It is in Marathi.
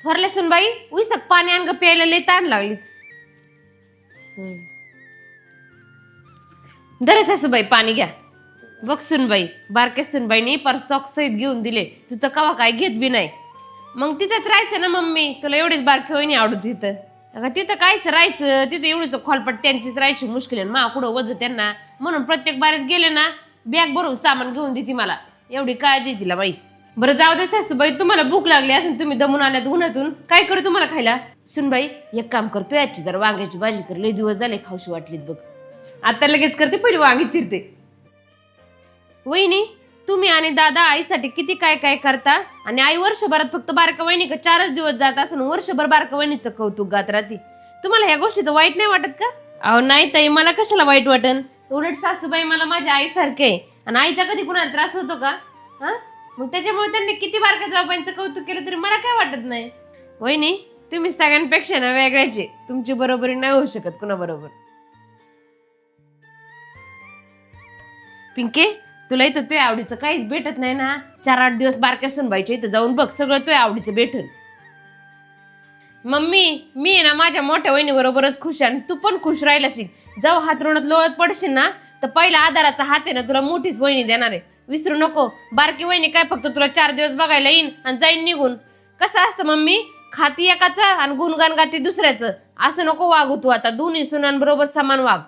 थोरल्या सुनबाई उईसक पाणी आण ग प्यायला लई ताण लागली. दरे सासूबाई पाणी घ्या. बघ सुनबाई बारके सुनबाईनी पर सॉक्स सहित घेऊन दिले, तू तर कवा काय घेत बी नाही. मग तिथंच राहायचं ना मम्मी, तुला एवढीच बारकी वहिनी आवडत तिथं. अगं तिथं कायच राहायचं, तिथं एवढीच खोलपट त्यांचीच राहायची मुश्किल आहे. मा कुठं वज त्यांना म्हणून प्रत्येक बारेच गेले ना बॅग भरून सामान घेऊन देते मला, एवढी काळजी तिला बाई. बरं जाऊ दे सासूबाई, तुम्हाला भूक लागली असेल, तुम्ही दमून आल्यात उन्हातून, काय करू तुम्हाला खायला? सुनबाई एक काम करतो, याची जरा वांग्याची भाजी कर, लई दिवस झाले खाऊशी वाटलीत बघ. आता लगेच करते, पहिली वांगी चिरते. वहिनी तुम्ही आणि दादा आईसाठी किती काय काय करता, आणि आई वर्षभरात फक्त बारका वहिनी का 4च दिवस जात असं वर्षभर बारका वहिनीचं कौतुक गात राहते. तुम्हाला ह्या गोष्टीचं वाईट नाही वाटत का? अहो नाही ताई, मला कशाला वाईट वाटन, उलट सासूबाई मला माझ्या आईसारखे आहे, आणि आईचा कधी कुणाला त्रास होतो का? हा मग त्याच्यामुळे त्यांनी किती बारक्या जाऊबाईंचं कौतुक केलं तरी मला काय वाटत नाही. वहिनी तुम्ही सगळ्यांपेक्षा ना वेगळ्याचे, तुमची बरोबरी नाही होऊ शकत कुणा बरोबर. पिंके तुला इथं तुझ्या आवडीचं काहीच भेटत नाही ना, 4-8 दिवस बारक्या सुनबाईच्या इथं जाऊन बघ, सगळं तुझ्या आवडीचं भेटल. मम्मी मी आहे ना माझ्या मोठ्या वहिनी बरोबरच खुश आहे, आणि तू पण खुश राहिला शिक. जाऊ हातरुणात लोळत पडशील ना तर पहिला आधाराचा हात आहे ना तुला मोठीच वहिनी देणार आहे, विसरू नको. बारकी वहिनी काय फक्त तुला 4 दिवस बघायला येईन आणि जाईन निघून. कसं असतं मम्मी, खाती एकाचं आणि गुणगान गाती दुसऱ्याचं, असं नको वागू तू. आता दोन्ही सुनांबरोबर समान वाग.